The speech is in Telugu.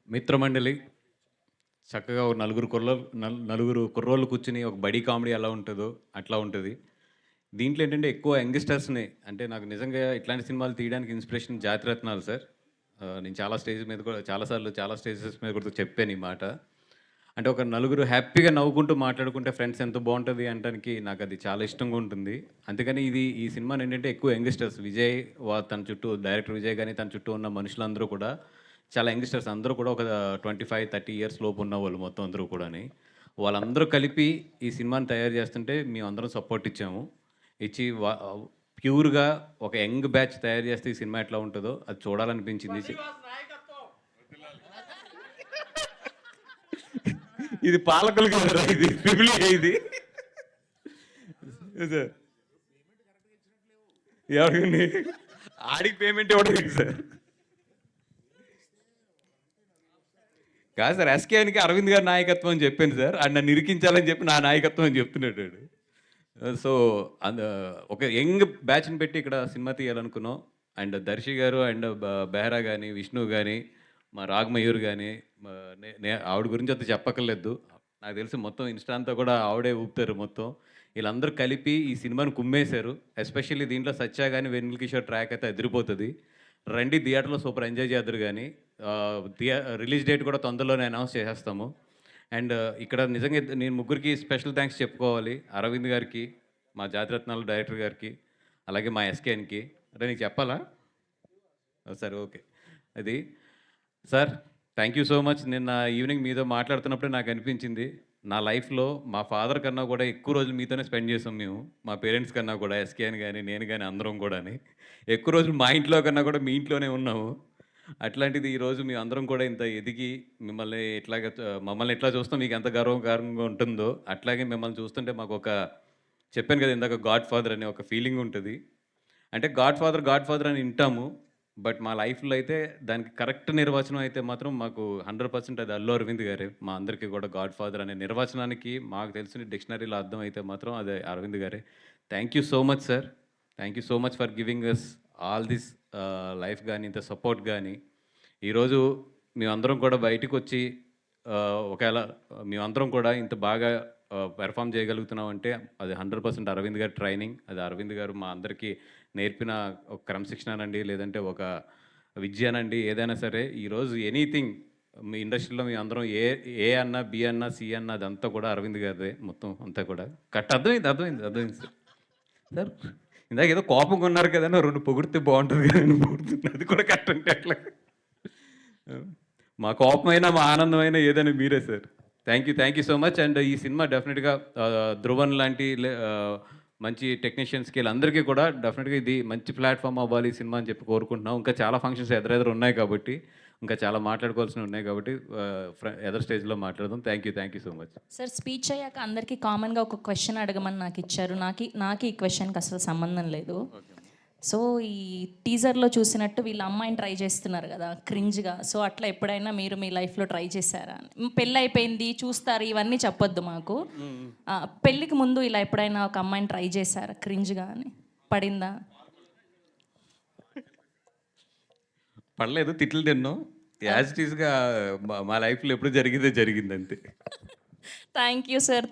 మిత్రమండలి చక్కగా ఒక నలుగురు కుర్రోళ్ళు కూర్చొని ఒక బడీ కామెడీ ఎలా ఉంటదో అట్లా ఉంటది. దీంట్లో ఏంటంటే ఎక్కువ యంగ్‌స్టర్స్‌ని అంటే నాకు నిజంగా ఇట్లాంటి సినిమాలు తీయడానికి ఇన్‌స్పిరేషన్ జాతిరత్నాలు సార్. నేను చాలా స్టేజ్ మీద కూడా చాలా సార్లు చాలా స్టేజెస్ మీద కూడా చెప్పాను ఈ మాట. అంటే ఒక నలుగురు హ్యాపీగా నవ్వుకుంటూ మాట్లాడుకుంటే ఫ్రెండ్స్ ఎంత బావుంటది అనటానికి నాకది చాలా ఇష్టంగా ఉంటుంది. అందుకని ఈ సినిమానేంటంటే ఎక్కువ యంగ్‌స్టర్స్ విజయ్ తన చుట్టూ డైరెక్టర్ విజయ్ గాని, తన చుట్టూ ఉన్న మనుషులందరూ కూడా చాలా యంగ్‌స్టర్స్ అందరూ కూడా ఒక 25, 30 ఇయర్స్ లోపు ఉన్నవాళ్ళు మొత్తం అందరూ కూడాని. వాళ్ళందరూ కలిపి ఈ సినిమాని తయారు చేస్తుంటే మేమందరం సపోర్ట్ ఇచ్చాము. ఇచ్చి ప్యూర్‌గా ఒక యంగ్ బ్యాచ్ తయారు చేస్తే ఈ సినిమా ఎట్లా ఉంటదో అది చూడాలనిపించింది. ఇది పాలకులు కాదురా ఇది ట్రిపుల్ ఏ ఇది. సార్ ఎవరికండి ఆడికి పేమెంట్ ఇవ్వడం ఏంటి సార్? కాదు సార్ ఎస్కేఎన్కి అరవింద్ గారి నాయకత్వం అని చెప్పాను సార్. ఆడు నన్ను ఇరికించాలని చెప్పి నా నాయకత్వం అని చెప్తున్నాడు ఆడు. సో అంద ఒక యంగ్ బ్యాచ్‌ని పెట్టి ఇక్కడ సినిమా తీయాలనుకున్నాం. అండ్ దర్శి గారు అండ్ బెహ్రా గాని, విష్ణు గాని, మా రాగమయూర్ గాని, మా నే నే ఆవిడ గురించి అంత చెప్పక్కర్లేదు. నాకు తెలిసి మొత్తం ఇన్‌స్టా అంతా కూడా ఆవిడే ఊపుతారు మొత్తం. ఈళ్ళందరూ కలిపి ఈ సినిమాని కుమ్మేశారు. ఎస్పెషల్లీ దీంట్లో సత్య గాని, వెన్నెల కిషోర్ ట్రాక్ అయితే అదిరిపోతది. రండి థియేటర్‌లో సూపర్ ఎంజాయ్ చేద్దురు గాని. రిలీజ్ డేట్ కూడా తొందరలోనే అనౌన్స్ చేసేస్తాము. అండ్ ఇక్కడ నిజంగా నేను ముగ్గురికి స్పెషల్ థాంక్స్ చెప్పుకోవాలి. అరవింద్ గారికి, మా జాతిరత్నాలు డైరెక్టర్ గారికి, అలాగే మా ఎస్‌కేఎన్‌కి. అంటే నీకు చెప్పాలా? సరే ఓకే. అది sir thank you so much. నిన్న ఈవినింగ్ మీతో మాట్లాడుతున్నప్పుడే నాకనిపించింది. నా లైఫ్‌లో మా ఫాదర్ కన్నా కూడా ఎక్కువ రోజులు మీతోనే స్పెండ్ చేసాం మేము. మా పేరెంట్స్ కన్నా కూడా ఎస్‌కేఎన్ గాని, నేను గాని అందరం కూడాని. ఎక్కువ రోజులు మా ఇంట్లో కన్నా కూడా మీ ఇంట్లోనే ఉన్నాము. అట్లాంటిది ఈరోజు మేమందరం కూడా ఇంత ఎదిగి మిమ్మల్ని మమ్మల్ని ఎట్లా చూస్తాం మీకు ఎంత గర్వకారంగా ఉంటుందో, అట్లాగే మిమ్మల్ని చూస్తుంటే మాకొక చెప్పాను కదా ఇందాక గాడ్ ఫాదర్ అనే ఒక ఫీలింగ్ ఉంటది. అంటే గాడ్ ఫాదర్, గాడ్ ఫాదర్ అని వింటాము. బట్ మా లైఫ్‌లో అయితే దానికి కరెక్ట్ నిర్వచనం అయితే మాత్రం మాకు 100% అది అల్లు అరవింద్ గారే. మా అందరికీ కూడా గాడ్ ఫాదర్ అనే నిర్వచనానికి మాకు తెలిసిన డిక్షనరీలో అర్థం అయితే మాత్రం అది అరవింద్ గారే. Thank you so much sir. Thank you so much for giving us all this life గాని, ఇంత సపోర్ట్ గాని. ఈరోజు మేమందరం కూడా బయటికొచ్చి ఒకేళ మేమందరం కూడా ఇంత బాగా పెర్ఫార్మ్ చేయగలుగుతున్నామంటే అది 100% అరవింద్ గారి ట్రైనింగ్. అది అరవింద్ గారు మా అందరికీ నేర్పిన ఒక క్రమశిక్షణనండి, లేదంటే ఒక విద్యనండి ఏదైనా సరే ఈరోజు ఎనీథింగ్ మీ ఇండస్ట్రీలో మేమందరం ఏ అన్నా, బి అన్నా, సి అన్నా అదంతా కూడా అరవింద్ గారిదే మొత్తం అంతా కూడా. అర్థమైంది సార్. సార్ ఇందాక ఏదో కోపంగా ఉన్నారు కదా! 2 పొగిడితే బావుంటది కదా! అని పొగుడుతున్నా. అది కూడా కరెక్ట్ అంటే ఎట్లా? మా కోపమైనా, మా ఆనందమైనా ఏదైనా మీరే sir. Thank you so much. And ఈ సినిమా డెఫినిట్‌గా 'ధ్రువన్' లాంటి మంచి టెక్నీషియన్స్‌కి ఈళ్ళందరికీ కూడా డెఫినిట్‌గా ఇది మంచి ప్లాట్‌ఫార్మ్ అవ్వాలి ఈ సినిమా అని చెప్పి కోరుకుంటున్నాం. ఇంకా చాలా ఫంక్షన్స్ ఎదురెదురు ఉన్నాయి కాబట్టి, ఇంకా చాలా మాట్లాడుకోవాల్సినవి ఉన్నాయి కాబట్టి ఎదర్ స్టేజ్‌లో మాట్లాడదాం. Thank you so much. Sir speech అయ్యాక అందరికీ కామన్‌గా ఒక క్వెషన్ అడగమని నాకిచ్చారు. నాకి ఈ క్వెషన్‌కి అసలు సంబంధం లేదు. సో, ఈ టీజర్‌లో చూసినట్టు వీళ్ళ అమ్మాయిని ట్రై చేస్తున్నారు గదా! క్రింజ్‌గా. సో, అట్లా ఎప్పుడైనా మీరు మీ లైఫ్‌లో ట్రై చేశారా అని? పెళ్లయిపోయింది, చూస్తారు ఇవన్నీ చెప్పొద్దు మాకు. పెళ్ళికి ముందు ఇలా ఎప్పుడైనా ఒక అమ్మాయిని ట్రై చేశారా క్రింజ్‌గా అని? పడిందా? పడలేదు, తిట్లు తిన్నాం. యాజ్ ఇట్ ఈస్‌గా మా లైఫ్‌లో ఎప్పుడు జరిగిందే జరిగిందంతే. Thank you sir.